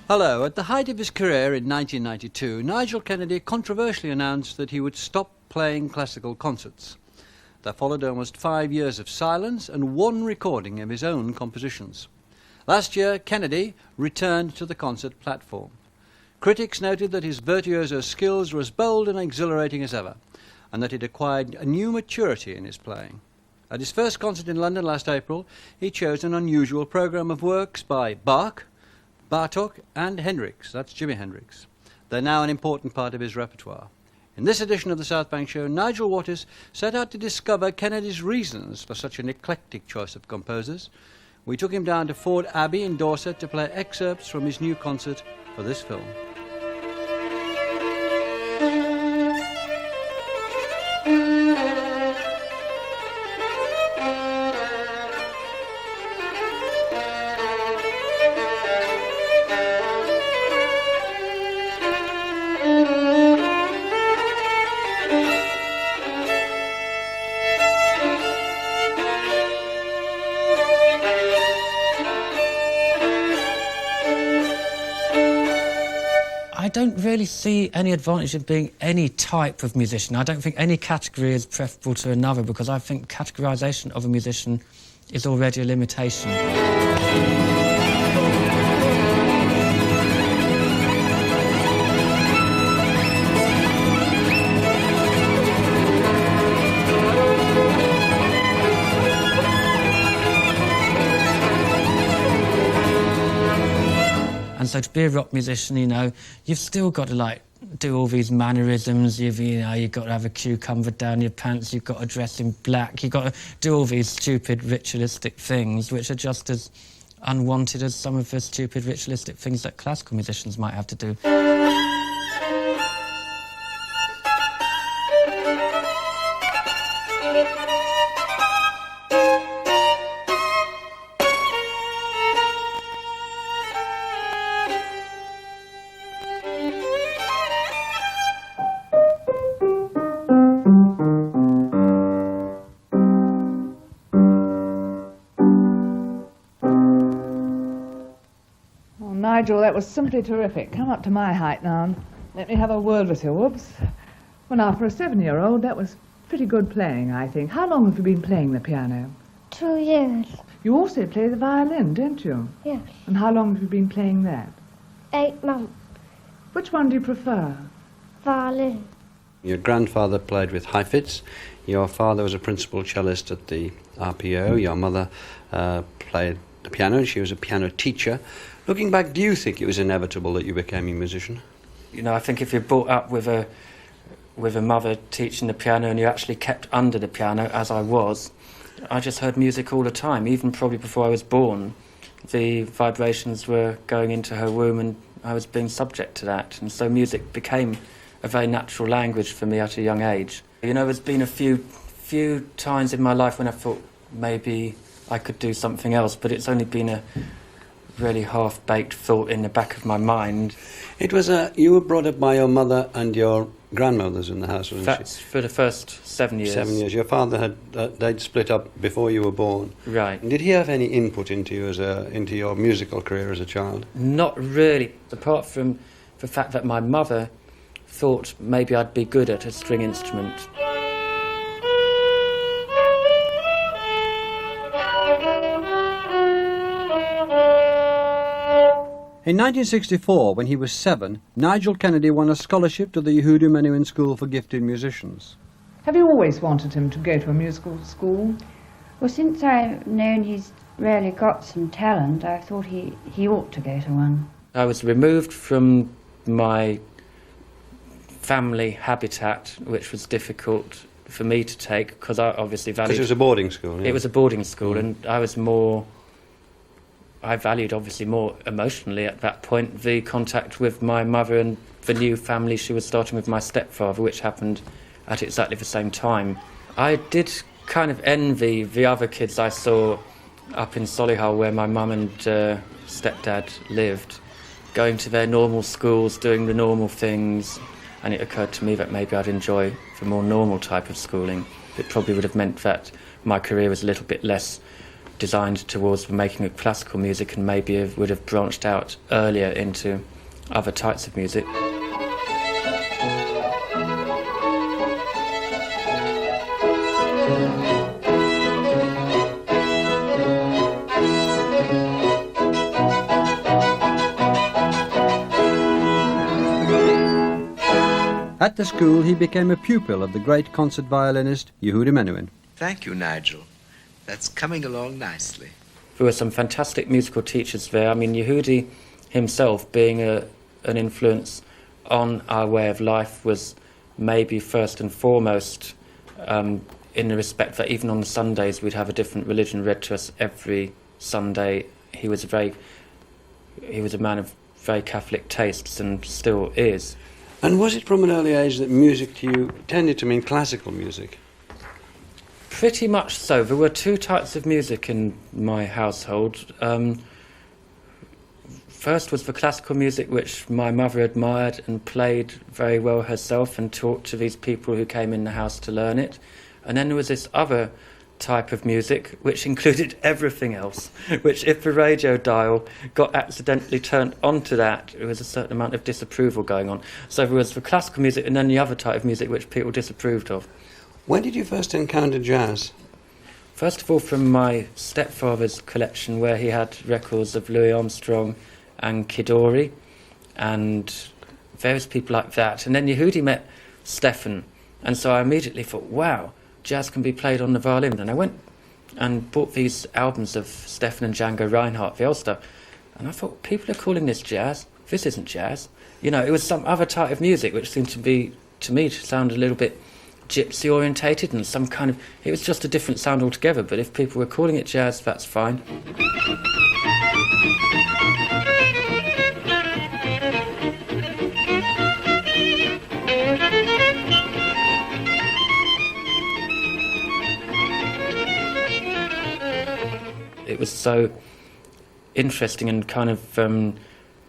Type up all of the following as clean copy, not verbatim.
Hello. At the height of his career in 1992, Nigel Kennedy controversially announced that he would stop playing classical concerts. There followed almost 5 years of silence and one recording of his own compositions. Last year, Kennedy returned to the concert platform. Critics noted that his virtuoso skills were as bold and exhilarating as ever, and that he'd acquired a new maturity in his playing. At his first concert in London last April, he chose an unusual programme of works by Bach, Bartók and Hendrix. That's Jimi Hendrix. They're now an important part of his repertoire. In this edition of the South Bank Show, Nigel Waters set out to discover Kennedy's reasons for such an eclectic choice of composers. We took him down to Ford Abbey in Dorset to play excerpts from his new concert for this film. I don't really see any advantage in being any type of musician. I don't think any category is preferable to another because I think categorisation of a musician is already a limitation. And so to be a rock musician, you know, you've still got to, like, do all these mannerisms. You've got to have a cucumber down your pants. You've got to dress in black. You've got to do all these stupid ritualistic things, which are just as unwanted as some of the stupid ritualistic things that classical musicians might have to do. Nigel, that was simply terrific. Come up to my height now and let me have a word with you. Whoops. Well, now, for a 7-year-old, that was pretty good playing, I think. How long have you been playing the piano? 2 years. You also play the violin, don't you? Yes. And how long have you been playing that? 8 months. Which one do you prefer? Violin. Your grandfather played with Heifetz. Your father was a principal cellist at the RPO. Your mother played the piano, and she was a piano teacher. Looking back, do you think it was inevitable that you became a musician? You know, I think if you're brought up with a mother teaching the piano and you actually kept under the piano, as I was, I just heard music all the time, even probably before I was born. The vibrations were going into her womb and I was being subject to that. And so music became a very natural language for me at a young age. You know, there's been a few times in my life when I thought maybe I could do something else, but it's only been a really half-baked thought in the back of my mind. It was you were brought up by your mother and your grandmothers in the house, wasn't That's she? for the first 7 years. 7 years. Your father they'd split up before you were born. Right. Did he have any input into you into your musical career as a child? Not really, apart from the fact that my mother thought maybe I'd be good at a string instrument. In 1964, when he was 7, Nigel Kennedy won a scholarship to the Yehuda Menuhin School for Gifted Musicians. Have you always wanted him to go to a musical school? Well, since I've known he's really got some talent, I thought he ought to go to one. I was removed from my family habitat, which was difficult for me to take, because I obviously valued... Because it was a boarding school, yeah? It was a boarding school, and I valued obviously more emotionally at that point the contact with my mother and the new family she was starting with my stepfather, which happened at exactly the same time. I did kind of envy the other kids I saw up in Solihull, where my mum and stepdad lived, going to their normal schools, doing the normal things, and it occurred to me that maybe I'd enjoy the more normal type of schooling. It probably would have meant that my career was a little bit less designed towards the making of classical music, and maybe would have branched out earlier into other types of music. At the school, he became a pupil of the great concert violinist Yehudi Menuhin. Thank you, Nigel. That's coming along nicely. There were some fantastic musical teachers there. I mean, Yehudi himself, being an influence on our way of life, was maybe first and foremost in the respect that even on the Sundays we'd have a different religion read to us every Sunday. He was a man of very Catholic tastes and still is. And was it from an early age that music to you tended to mean classical music? Pretty much so. There were two types of music in my household. First was the classical music, which my mother admired and played very well herself and taught to these people who came in the house to learn it. And then there was this other type of music, which included everything else, which if the radio dial got accidentally turned onto that, there was a certain amount of disapproval going on. So there was the classical music and then the other type of music which people disapproved of. When did you first encounter jazz? First of all, from my stepfather's collection, where he had records of Louis Armstrong and Kid Ory and various people like that. And then Yehudi met Stefan, and so I immediately thought, wow, jazz can be played on the violin. And I went and bought these albums of Stefan and Django Reinhardt, the old stuff, and I thought, people are calling this jazz. This isn't jazz. You know, it was some other type of music which seemed to be, to me, to sound a little bit gypsy orientated and some kind of, it was just a different sound altogether. But if people were calling it jazz, that's fine. It was so interesting and kind of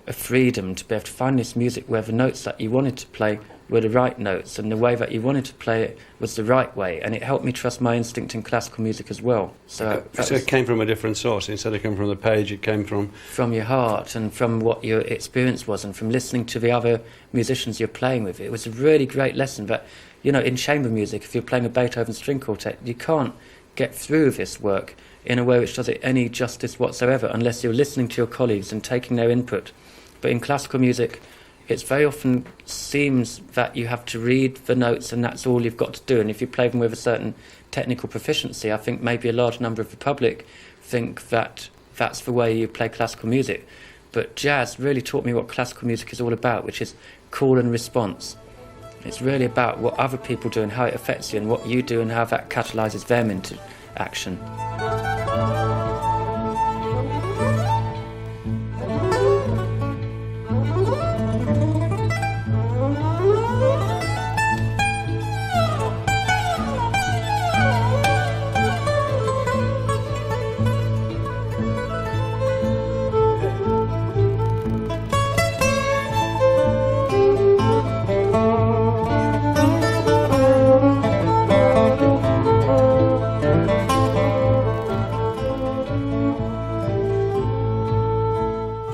a freedom to be able to find this music where the notes that you wanted to play were the right notes and the way that you wanted to play it was the right way, and it helped me trust my instinct in classical music as well. So it came from a different source. Instead of coming from the page, it came from your heart and from what your experience was and from listening to the other musicians you're playing with. It was a really great lesson that, you know, in chamber music, if you're playing a Beethoven string quartet, you can't get through this work in a way which does it any justice whatsoever unless you're listening to your colleagues and taking their input. But in classical music, it very often seems that you have to read the notes and that's all you've got to do. And if you play them with a certain technical proficiency, I think maybe a large number of the public think that that's the way you play classical music. But jazz really taught me what classical music is all about, which is call and response. It's really about what other people do and how it affects you and what you do and how that catalyses them into action.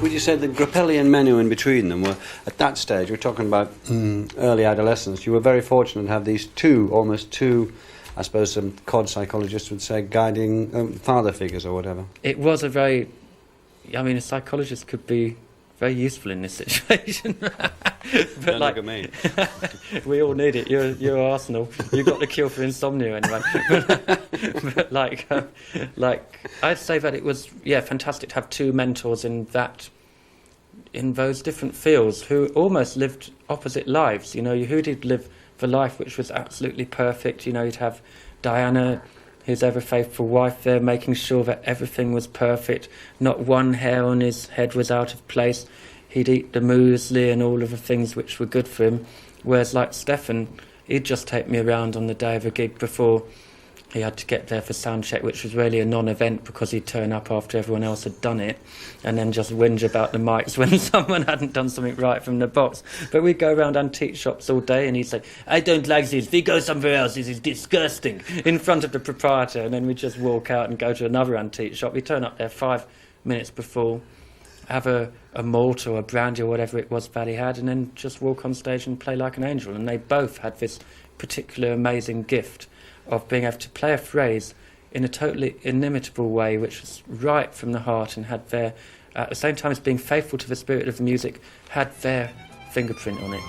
You said that Grappelli and Menuhin between them were, at that stage, we're talking about early adolescence, you were very fortunate to have these almost two, I suppose some cod psychologists would say, guiding father figures or whatever. It was a very, I mean, a psychologist could be very useful in this situation. But don't look at me. We all need it. You're Arsenal. You've got the cure for insomnia anyway. But like I'd say that it was fantastic to have two mentors in those different fields who almost lived opposite lives. You know, Yehudi'd live the life which was absolutely perfect. You know, you'd have Diana, his ever faithful wife, there making sure that everything was perfect. Not one hair on his head was out of place. He'd eat the muesli and all of the things which were good for him. Whereas like Stefan, he'd just take me around on the day of a gig before he had to get there for sound check, which was really a non-event because he'd turn up after everyone else had done it and then just whinge about the mics when someone hadn't done something right from the box. But we'd go around antique shops all day and he'd say, "I don't like this, we go somewhere else, this is disgusting," in front of the proprietor, and then we'd just walk out and go to another antique shop. We'd turn up there 5 minutes before, have a malt or a brandy or whatever it was that he had, and then just walk on stage and play like an angel. And they both had this particular amazing gift of being able to play a phrase in a totally inimitable way, which was right from the heart and had their, at the same time as being faithful to the spirit of the music, had their fingerprint on it.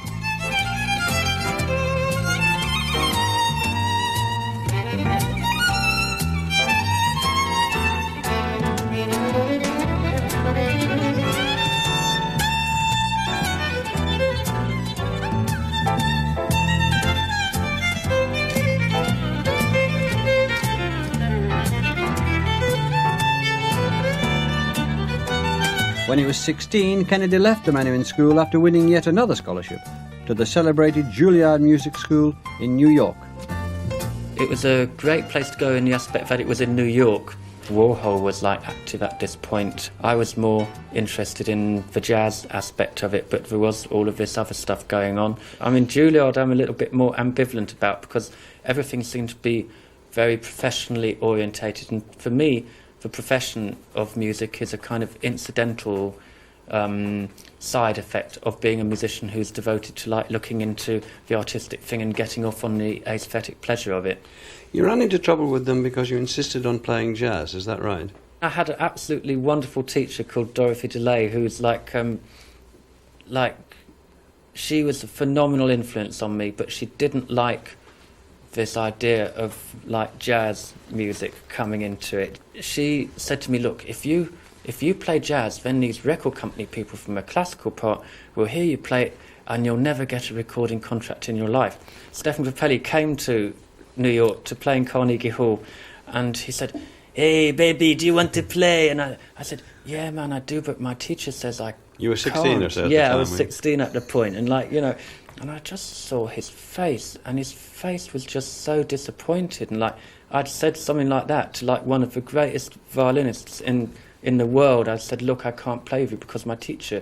When he was 16, Kennedy left the Menuhin School after winning yet another scholarship to the celebrated Juilliard Music School in New York. It was a great place to go in the aspect that it was in New York. Warhol was like active at this point. I was more interested in the jazz aspect of it, but there was all of this other stuff going on. I mean, Juilliard I'm a little bit more ambivalent about because everything seemed to be very professionally orientated, and for me the profession of music is a kind of incidental side effect of being a musician who's devoted to like looking into the artistic thing and getting off on the aesthetic pleasure of it. You ran into trouble with them because you insisted on playing jazz, is that right? I had an absolutely wonderful teacher called Dorothy DeLay, who's like she was a phenomenal influence on me, but she didn't like this idea of like jazz music coming into it. She said to me, "Look, if you play jazz, then these record company people from a classical part will hear you play it and you'll never get a recording contract in your life." Stefan Grappelli came to New York to play in Carnegie Hall, and he said, "Hey baby, do you want to play?" And I said, "Yeah man, I do, but my teacher says I You were 16 can't." or so at Yeah, the time, I was were you? 16 at the point, and like, you know, and I just saw his face, and his face was just so disappointed, and like I'd said something like that to like one of the greatest violinists in the world. I said, "Look, I can't play with you because my teacher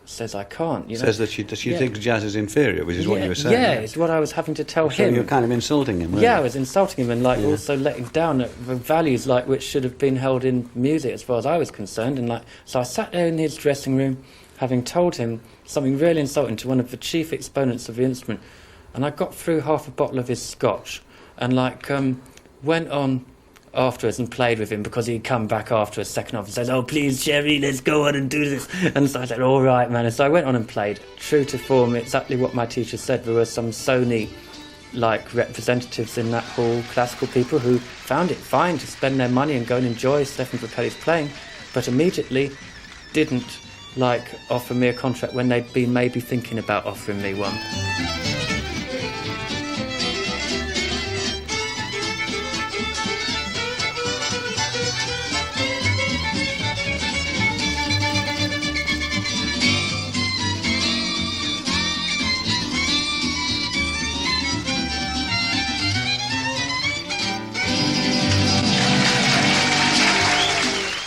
says I can't." You know? Says that she Yeah. thinks jazz is inferior, which is what you were saying. Yeah, it's what I was having to tell So him. you're kind of insulting him, weren't Yeah, I you? was insulting him and like Yeah. also letting down the values like which should have been held in music as far as I was concerned. And like, so I sat there in his dressing room, having told him something really insulting to one of the chief exponents of the instrument, and I got through half a bottle of his scotch, and like went on afterwards and played with him because he'd come back after a second off and says, "Oh please Sherry, let's go on and do this." And so I said, "All right man." And so I went on and played, true to form, exactly what my teacher said. There were some Sony like representatives in that hall, classical people who found it fine to spend their money and go and enjoy Stefan Grappelli's playing, but immediately didn't like offer me a contract when they'd been maybe thinking about offering me one.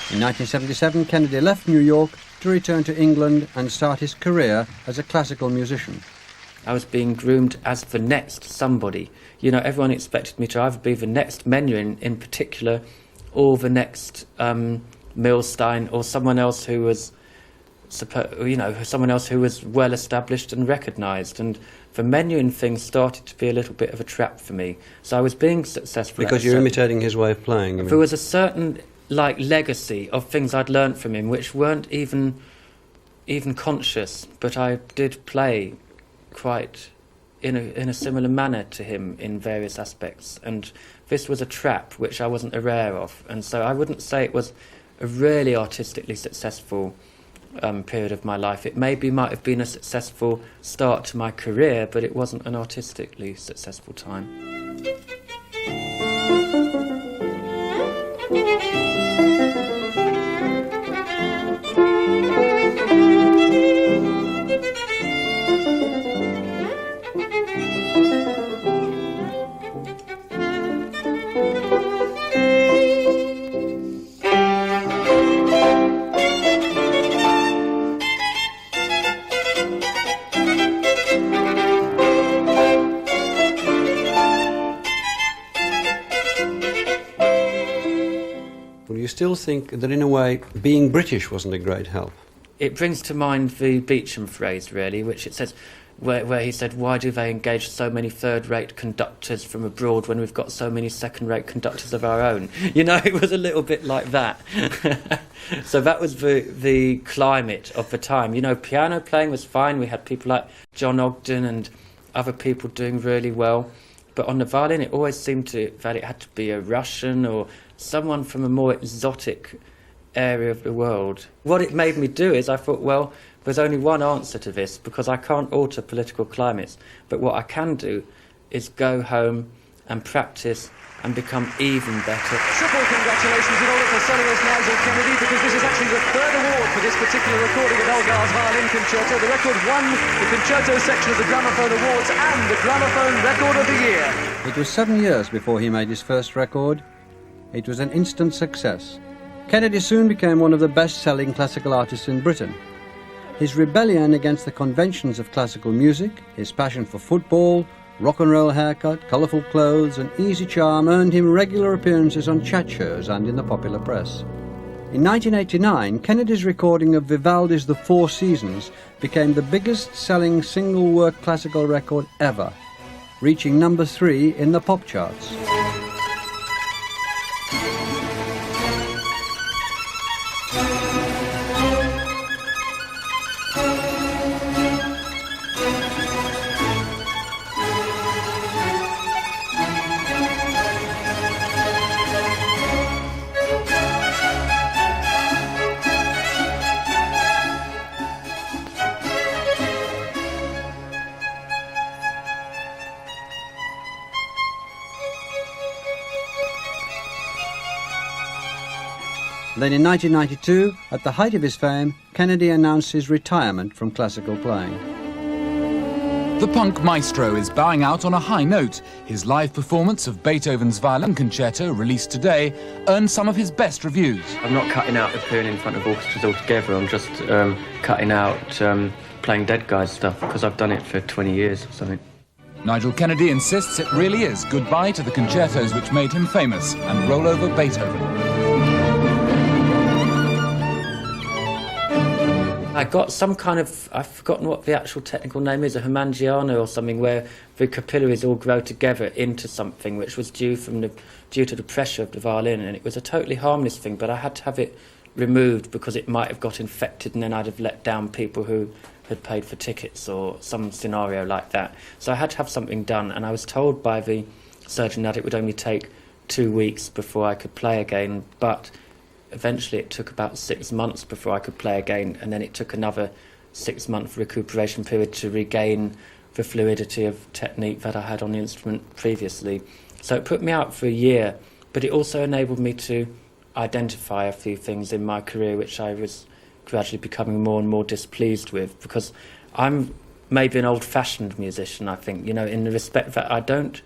In 1977, Kennedy left New York to return to England and start his career as a classical musician. I was being groomed as the next somebody. You know, everyone expected me to either be the next Menuhin in particular, or the next Milstein, or someone else who was, someone else who was well established and recognised. And the Menuhin thing started to be a little bit of a trap for me. So I was being successful Because you're imitating his way of playing, you mean? There was a certain like legacy of things I'd learnt from him which weren't even conscious, but I did play quite in a similar manner to him in various aspects, and this was a trap which I wasn't aware of. And so I wouldn't say it was a really artistically successful period of my life. It might have been a successful start to my career, but it wasn't an artistically successful time. Well, you still think that in a way being British wasn't a great help? It brings to mind the Beecham phrase, really, which it says, where he said, why do they engage so many third-rate conductors from abroad when we've got so many second-rate conductors of our own? You know, it was a little bit like that. So that was the climate of the time. You know, piano playing was fine. We had people like John Ogden and other people doing really well. But on the violin, it always seemed that it had to be a Russian or someone from a more exotic area of the world. What it made me do is I thought, well, there's only one answer to this, because I can't alter political climates. But what I can do is go home and practice and become even better. Triple congratulations in order for soloist Nigel Kennedy, because this is actually the third award for this particular recording of Elgar's Violin Concerto. The record won the concerto section of the Gramophone Awards and the Gramophone Record of the Year. It was 7 years before he made his first record. It was an instant success. Kennedy soon became one of the best-selling classical artists in Britain. His rebellion against the conventions of classical music, his passion for football, rock and roll haircut, colourful clothes and easy charm earned him regular appearances on chat shows and in the popular press. In 1989, Kennedy's recording of Vivaldi's The Four Seasons became the biggest-selling single-work classical record ever, reaching number 3 in the pop charts. Then in 1992, at the height of his fame, Kennedy announced his retirement from classical playing. The punk maestro is bowing out on a high note. His live performance of Beethoven's Violin Concerto, released today, earned some of his best reviews. I'm not cutting out appearing in front of orchestras altogether. I'm just cutting out playing dead guys stuff, because I've done it for 20 years or something. Nigel Kennedy insists it really is goodbye to the concertos which made him famous and roll over Beethoven. I got some kind of, I've forgotten what the actual technical name is, a hemangiano or something, where the capillaries all grow together into something, which was due to the pressure of the violin, and it was a totally harmless thing, but I had to have it removed because it might have got infected and then I'd have let down people who had paid for tickets or some scenario like that. So I had to have something done, and I was told by the surgeon that it would only take 2 weeks before I could play again, but eventually it took about 6 months before I could play again, and then it took another 6-month recuperation period to regain the fluidity of technique that I had on the instrument previously. So it put me out for a year, but it also enabled me to identify a few things in my career which I was gradually becoming more and more displeased with, because I'm maybe an old-fashioned musician, I think, you know, in the respect that I don't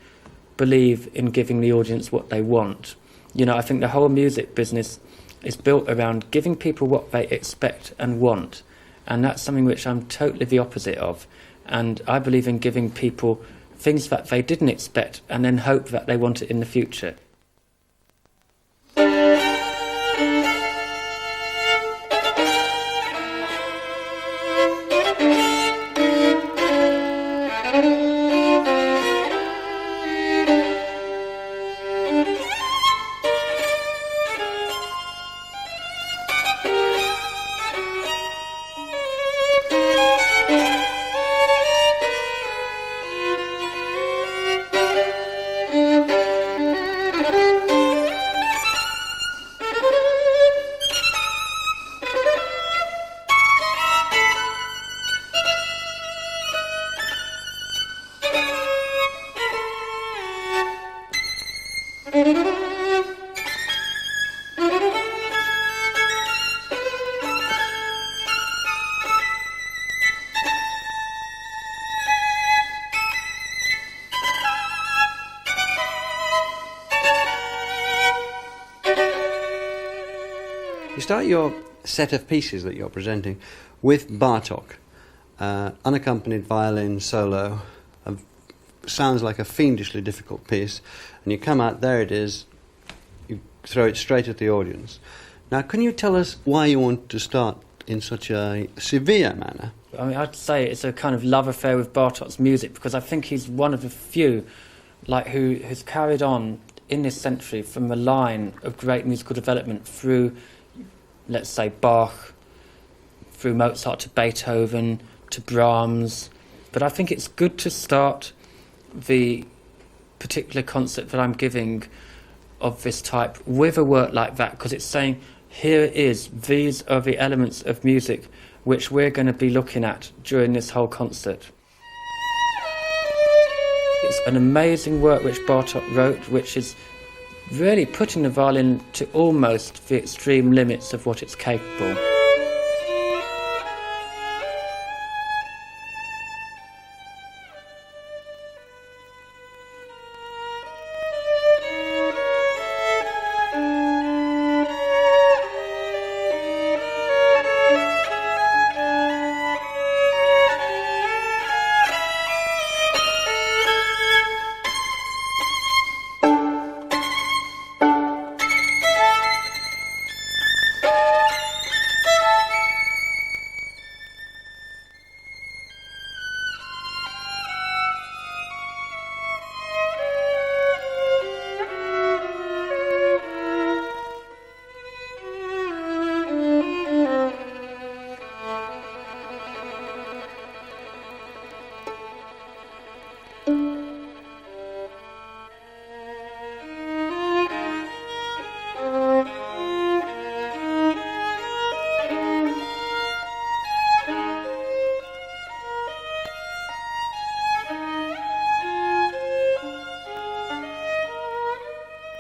believe in giving the audience what they want. You know, I think the whole music business is built around giving people what they expect and want, and that's something which I'm totally the opposite of. And I believe in giving people things that they didn't expect and then hope that they want it in the future. You start your set of pieces that you're presenting with Bartók, unaccompanied violin solo, sounds like a fiendishly difficult piece, and you come out, there it is, you throw it straight at the audience. Now, can you tell us why you want to start in such a severe manner? I mean, I'd say it's a kind of love affair with Bartok's music, because I think he's one of the few who's carried on in this century from a line of great musical development through, let's say, Bach, through Mozart to Beethoven to Brahms. But I think it's good to start the particular concert that I'm giving of this type with a work like that, because it's saying, here it is, these are the elements of music which we're going to be looking at during this whole concert. It's an amazing work which Bartok wrote, which is really putting the violin to almost the extreme limits of what it's capable.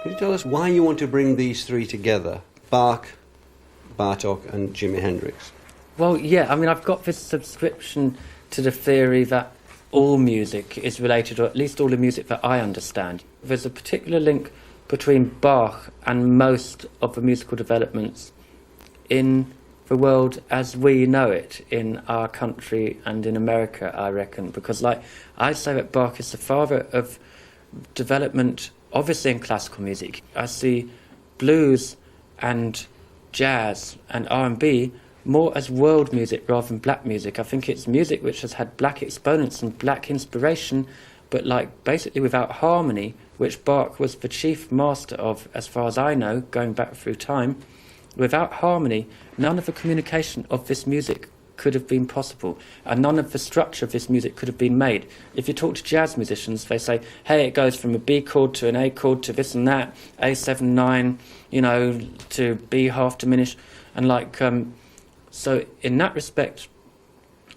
Can you tell us why you want to bring these three together? Bach, Bartok and Jimi Hendrix. Well, yeah, I mean, I've got this subscription to the theory that all music is related, or at least all the music that I understand. There's a particular link between Bach and most of the musical developments in the world as we know it, in our country and in America, I reckon. Because, like, I say that Bach is the father of development, obviously in classical music. I see blues and jazz and R&B more as world music rather than black music. I think it's music which has had black exponents and black inspiration, but like basically without harmony, which Bach was the chief master of, as far as I know, going back through time. Without harmony, none of the communication of this music could have been possible, and none of the structure of this music could have been made. If you talk to jazz musicians, they say, hey, it goes from a B chord to an A chord to this and that, A7-9, to B half diminished, and so in that respect,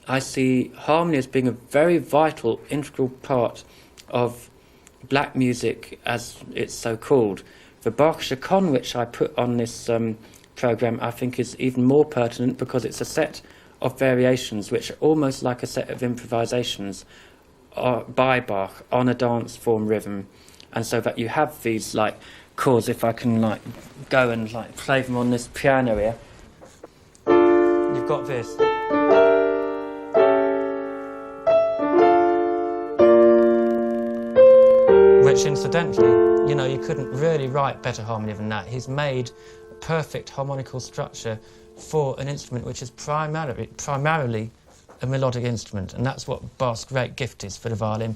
I see harmony as being a very vital, integral part of black music, as it's so called. The Bach Chaconne, which I put on this programme, I think is even more pertinent, because it's a set of variations which are almost like a set of improvisations by Bach on a dance form rhythm, and so that you have these chords. If I can go and play them on this piano here, you've got this, which incidentally, you couldn't really write better harmony than that. He's made a perfect harmonical structure for an instrument which is primarily a melodic instrument, and that's what Bach's great gift is for the violin.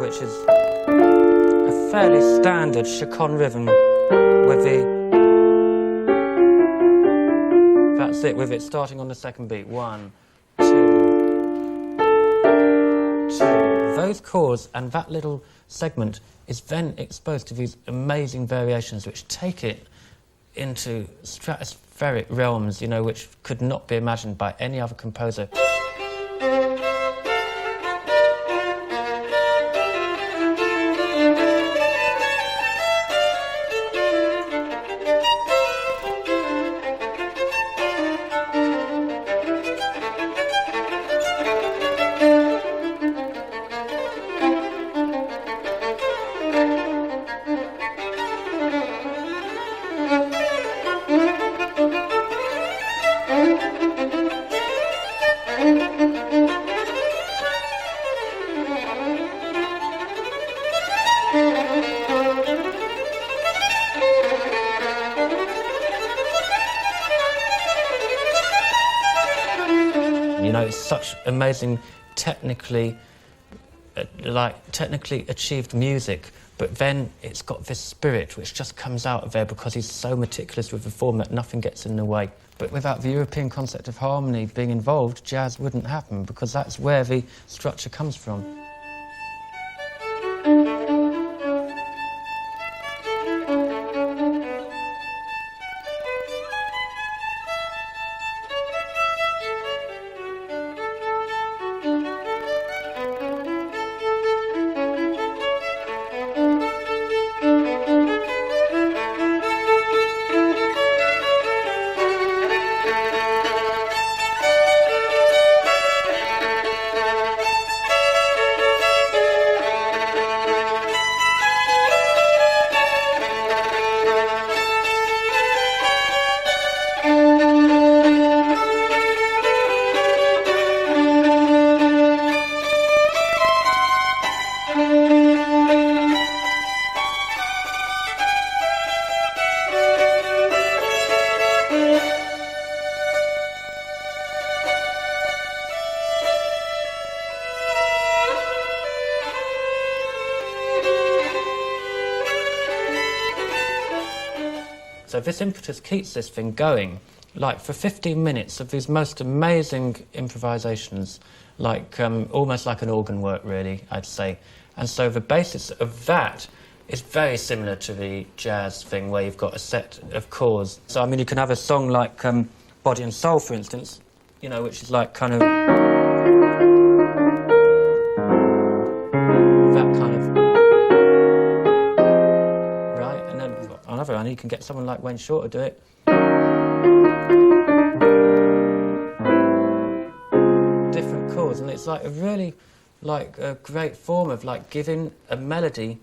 Which is a fairly standard chaconne rhythm with that's it, with it starting on the second beat. 1, 2, 2. Those chords and that little segment is then exposed to these amazing variations which take it into stratospheric realms, which could not be imagined by any other composer. know, it's such amazing technically achieved music, but then it's got this spirit which just comes out of there because he's so meticulous with the form that nothing gets in the way. But without the European concept of harmony being involved, jazz wouldn't happen, because that's where the structure comes from. So this impetus keeps this thing going, like for 15 minutes of these most amazing improvisations, like almost like an organ work, really, I'd say. And so the basis of that is very similar to the jazz thing, where you've got a set of chords. So, I mean, you can have a song like Body and Soul, for instance, you know, which is like kind of... that kind of... right? And then on the other hand, you can get someone like Wayne Shorter do it. Different chords, and it's like a really, like, a great form of, like, giving a melody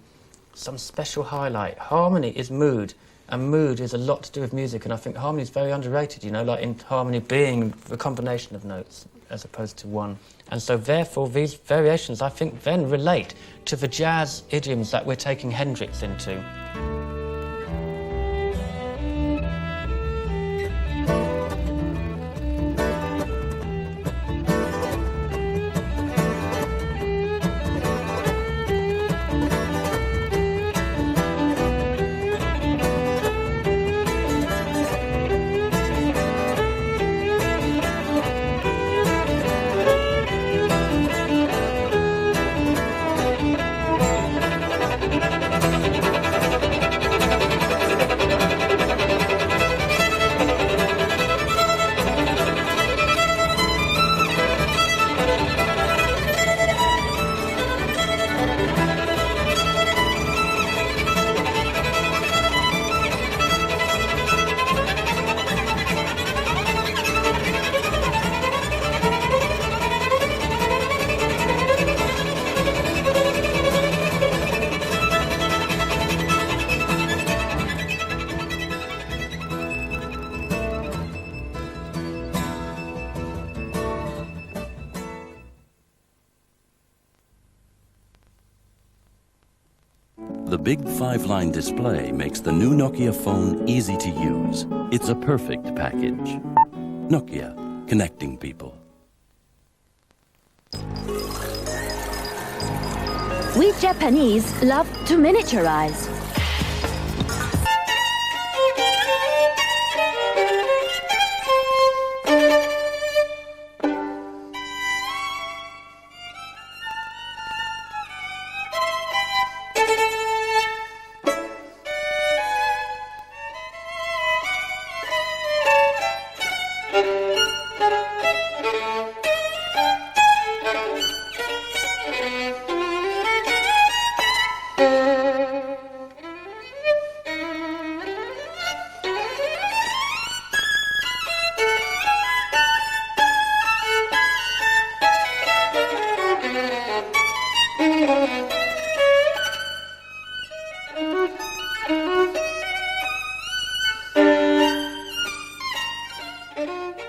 some special highlight. Harmony is mood, and mood is a lot to do with music, and I think harmony is very underrated, you know, like in harmony being a combination of notes as opposed to one. And so therefore these variations, I think, then relate to the jazz idioms that we're taking Hendrix into. The big 5-line display makes the new Nokia phone easy to use. It's a perfect package. Nokia, connecting people. We Japanese love to miniaturize.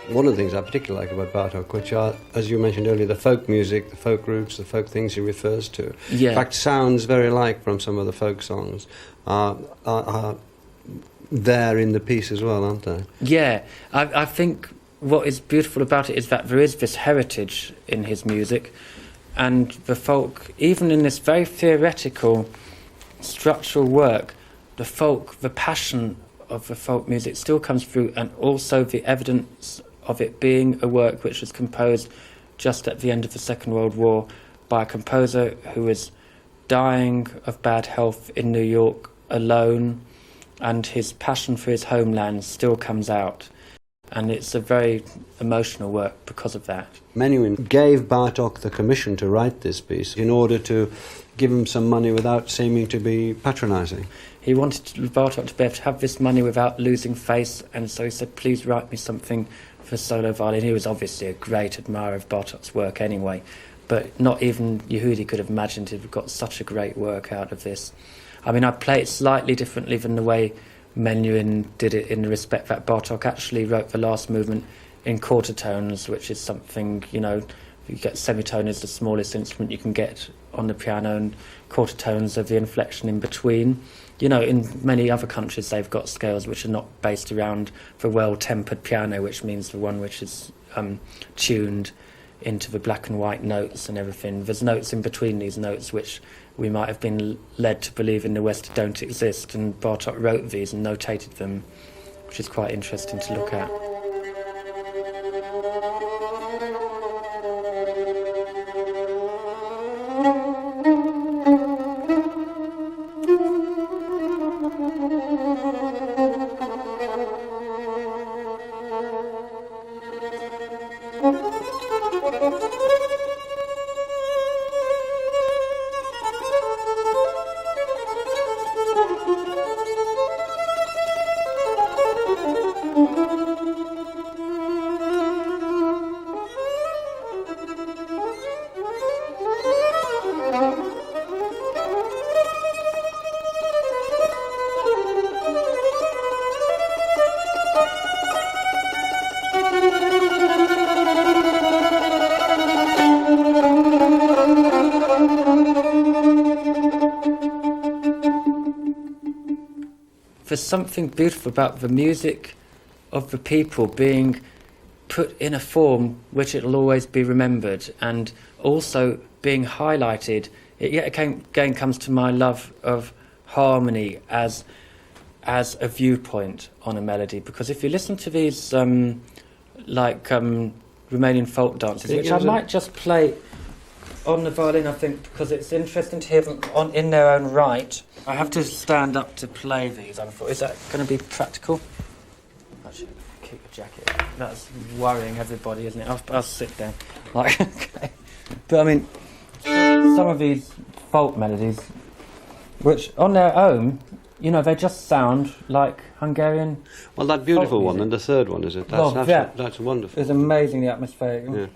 One of the things I particularly like about Bartók, which are, as you mentioned earlier, the folk music, the folk groups, the folk things he refers to. Yeah. In fact, sounds very like from some of the folk songs are there in the piece as well, aren't they? Yeah, I think what is beautiful about it is that there is this heritage in his music, and the folk, even in this very theoretical, structural work, the passion of the folk music still comes through, and also the evidence of it being a work which was composed just at the end of the Second World War by a composer who was dying of bad health in New York alone, and his passion for his homeland still comes out. And it's a very emotional work because of that. Menuhin gave Bartók the commission to write this piece in order to give him some money without seeming to be patronising. He wanted Bartók to be able to have this money without losing face, and so he said, please write me something for solo violin. He was obviously a great admirer of Bartók's work anyway, but not even Yehudi could have imagined he'd got such a great work out of this. I mean, I play it slightly differently than the way Menuhin did it, in the respect that Bartók actually wrote the last movement in quarter tones, which is something, you know, you get semitone is the smallest instrument you can get on the piano, and quarter tones are the inflection in between. You know, in many other countries they've got scales which are not based around the well-tempered piano, which means the one which is tuned into the black and white notes and everything. There's notes in between these notes which we might have been led to believe in the West don't exist, and Bartók wrote these and notated them, which is quite interesting to look at. There's something beautiful about the music of the people being put in a form which it'll always be remembered, and also being highlighted. It yet again comes to my love of harmony as a viewpoint on a melody, because if you listen to these Romanian folk dances, which I might just play on the violin, I think, because it's interesting to hear them in their own right. I have to stand up to play these, I thought. Is that going to be practical? Actually, keep the jacket. That's worrying everybody, isn't it? I'll sit down. Okay. But I mean, some of these folk melodies, which on their own, you know, they just sound like Hungarian. Well, that beautiful one, and the third one, is it? That's wonderful. It's amazingly atmospheric. Yeah.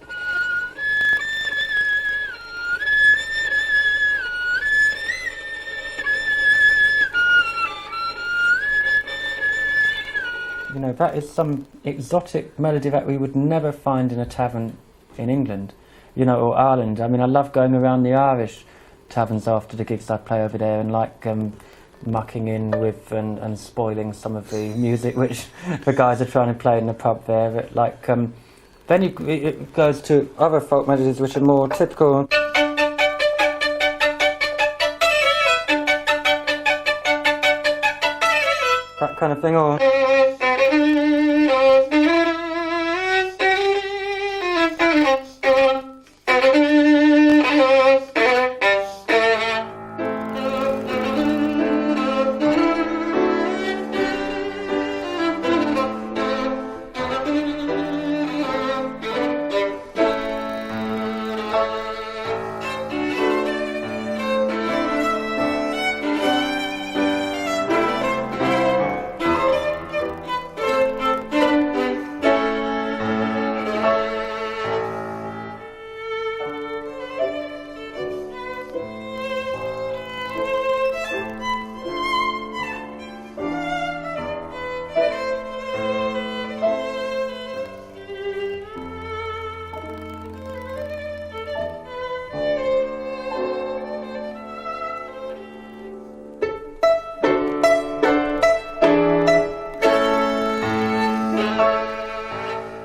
You know, that is some exotic melody that we would never find in a tavern in England, you know, or Ireland. I mean, I love going around the Irish taverns after the gigs I play over there, and mucking in with and spoiling some of the music which the guys are trying to play in the pub there. Then it goes to other folk melodies which are more typical. That kind of thing, or...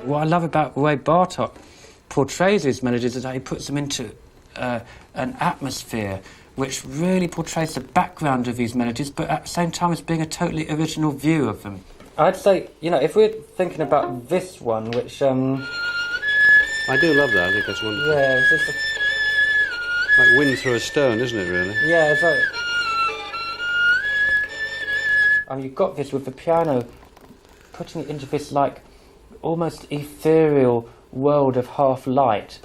What I love about the way Bartók portrays his melodies is that he puts them into an atmosphere which really portrays the background of these melodies, but at the same time as being a totally original view of them. I'd say, you know, if we're thinking about this one, which... I do love that. I think that's wonderful. Yeah, it's just like wind through a stone, isn't it, really? Yeah, it's like... And you've got this with the piano, putting it into this, like, almost ethereal world of half light.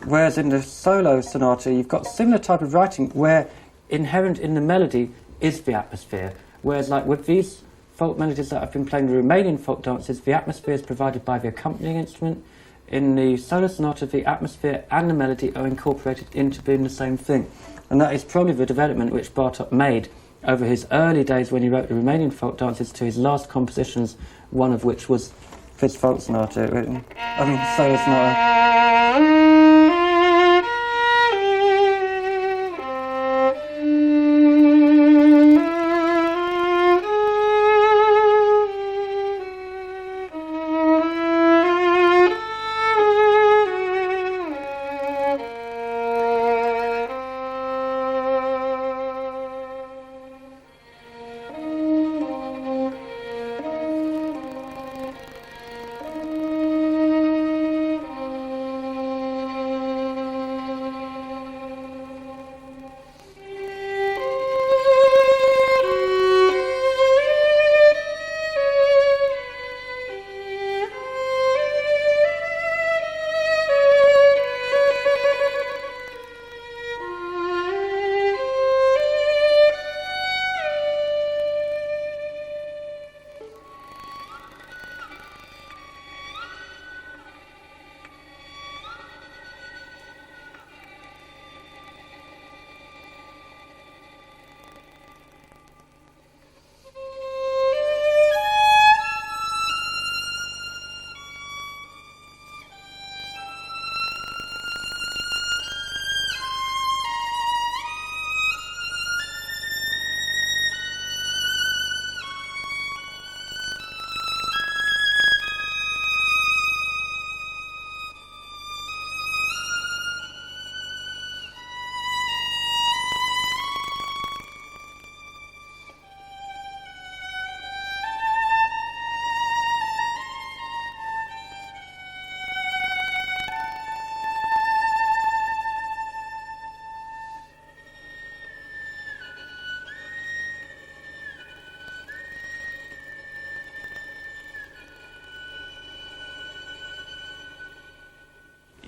Whereas in the solo sonata, you've got similar type of writing where inherent in the melody is the atmosphere. Whereas, like with these folk melodies that I've been playing, the Romanian folk dances, the atmosphere is provided by the accompanying instrument. In the solo sonata, the atmosphere and the melody are incorporated into being the same thing. And that is probably the development which Bartók made over his early days when he wrote the Romanian folk dances to his last compositions, one of which was this folk sonata. Solo sonata.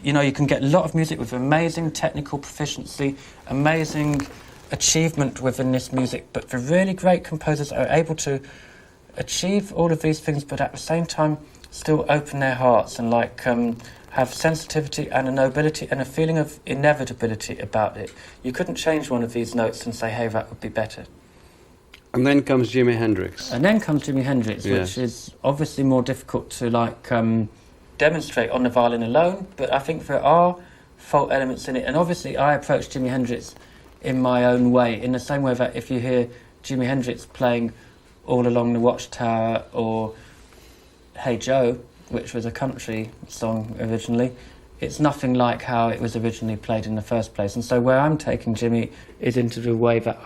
You know, you can get a lot of music with amazing technical proficiency, amazing achievement within this music, but the really great composers are able to achieve all of these things, but at the same time still open their hearts and have sensitivity and a nobility and a feeling of inevitability about it. You couldn't change one of these notes and say, hey, that would be better. And then comes Jimi Hendrix. Yes. Which is obviously more difficult to demonstrate on the violin alone, but I think there are folk elements in it. And obviously I approach Jimi Hendrix in my own way, in the same way that if you hear Jimi Hendrix playing All Along the Watchtower or Hey Joe, which was a country song originally, it's nothing like how it was originally played in the first place. And so where I'm taking Jimmy is into the way that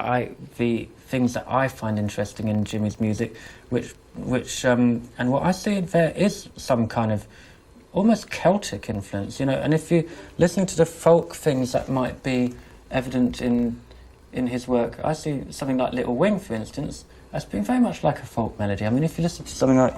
the things that I find interesting in Jimmy's music, and what I see there is some kind of almost Celtic influence, you know. And if you listen to the folk things that might be evident in his work, I see something like Little Wing, for instance, as being very much like a folk melody. I mean, if you listen to something like...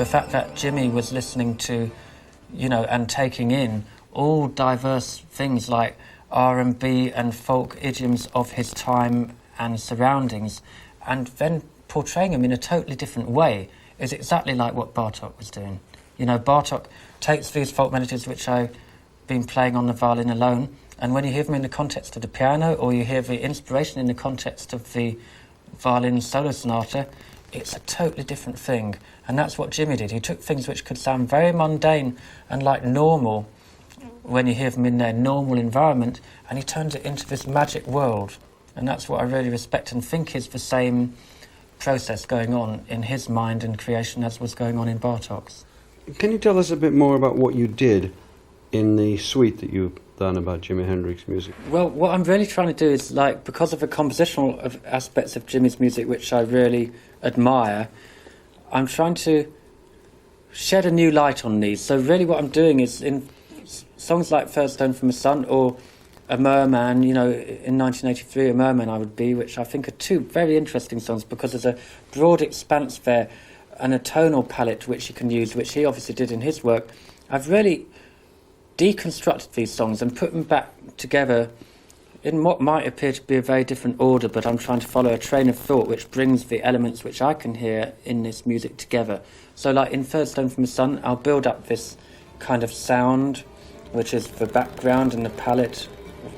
the fact that Jimmy was listening to, you know, and taking in all diverse things like R&B and folk idioms of his time and surroundings, and then portraying them in a totally different way is exactly like what Bartók was doing. You know, Bartók takes these folk melodies which I've been playing on the violin alone, and when you hear them in the context of the piano, or you hear the inspiration in the context of the violin solo sonata, it's a totally different thing. And that's what Jimmy did. He took things which could sound very mundane and like normal when you hear them in their normal environment, and he turned it into this magic world. And that's what I really respect and think is the same process going on in his mind and creation as was going on in Bartók's. Can you tell us a bit more about what you did in the suite that you've done about Jimi Hendrix music? Well, what I'm really trying to do is, like, because of the compositional aspects of Jimmy's music, which I really admire, I'm trying to shed a new light on these. So really what I'm doing is, in songs like Third Stone from the Sun or A Merman, you know, in 1983, A Merman I Would Be, which I think are two very interesting songs because there's a broad expanse there and a tonal palette which you can use, which he obviously did in his work. I've really deconstructed these songs and put them back together in what might appear to be a very different order, but I'm trying to follow a train of thought which brings the elements which I can hear in this music together. So like in Third Stone from the Sun, I'll build up this kind of sound, which is the background and the palette,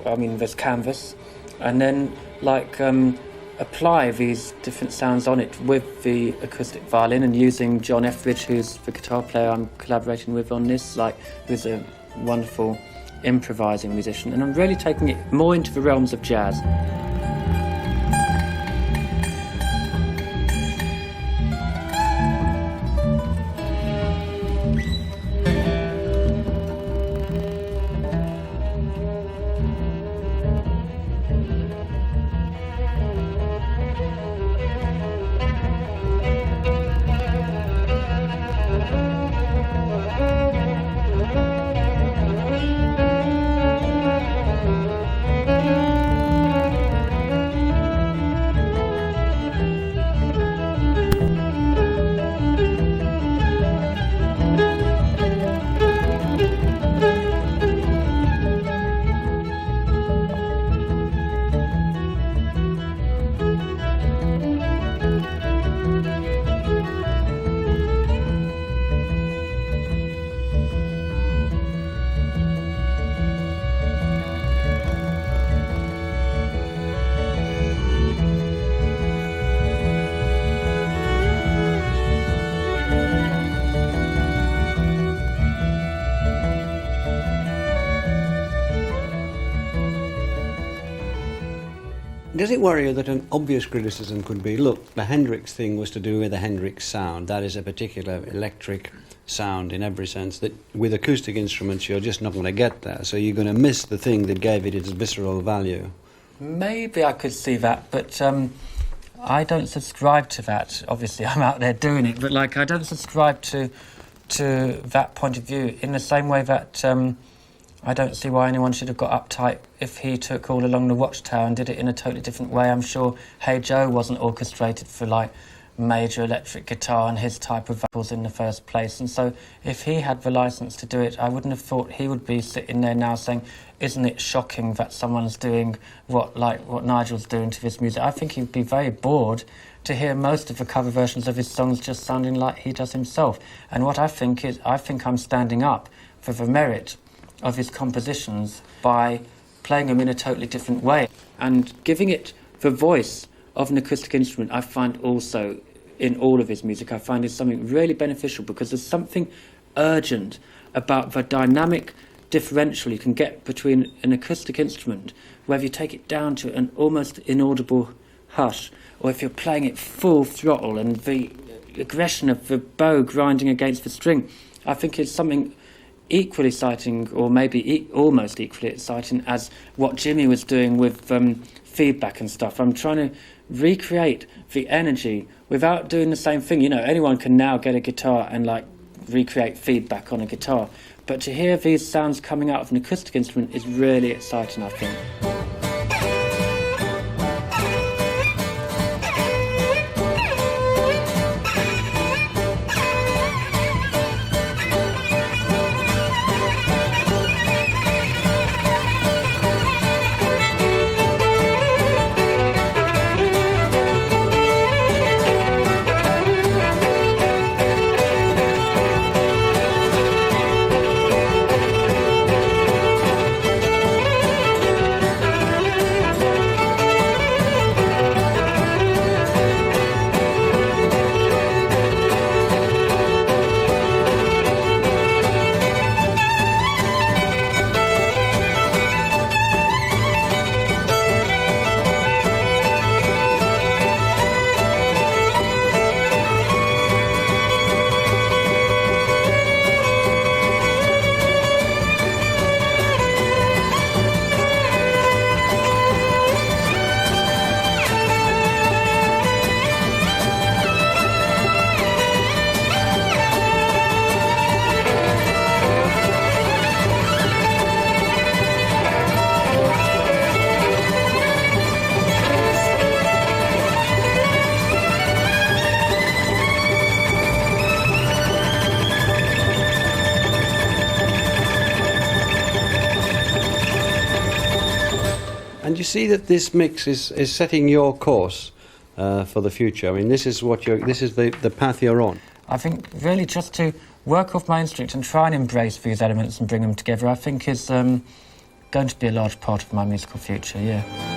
I mean this canvas, and then like apply these different sounds on it with the acoustic violin, and using John Etheridge, who's the guitar player I'm collaborating with on this, like, who's a wonderful improvising musician, and I'm really taking it more into the realms of jazz. Does it worry you that an obvious criticism could be, look, the Hendrix thing was to do with the Hendrix sound. That is a particular electric sound in every sense that with acoustic instruments you're just not going to get there. So you're going to miss the thing that gave it its visceral value. Maybe I could see that, but I don't subscribe to that. Obviously, I'm out there doing it, but like I don't subscribe to that point of view in the same way that I don't see why anyone should have got uptight if he took All Along the Watchtower and did it in a totally different way. I'm sure Hey Joe wasn't orchestrated for like major electric guitar and his type of vocals in the first place. And so if he had the license to do it, I wouldn't have thought he would be sitting there now saying, isn't it shocking that someone's doing what Nigel's doing to this music? I think he'd be very bored to hear most of the cover versions of his songs just sounding like he does himself. And what I think is, I think I'm standing up for the merit of his compositions by playing them in a totally different way and giving it the voice of an acoustic instrument. I find also in all of his music, I find is something really beneficial because there's something urgent about the dynamic differential you can get between an acoustic instrument, whether you take it down to an almost inaudible hush, or if you're playing it full throttle and the aggression of the bow grinding against the string. I think it's something equally exciting, or maybe almost equally exciting, as what Jimmy was doing with feedback and stuff. I'm trying to recreate the energy without doing the same thing. You know, anyone can now get a guitar and like recreate feedback on a guitar, but to hear these sounds coming out of an acoustic instrument is really exciting, I think. And you see that this mix is setting your course for the future. I mean, this is what this is the path you're on. I think really just to work off my instrument and try and embrace these elements and bring them together, I think is going to be a large part of my musical future, yeah.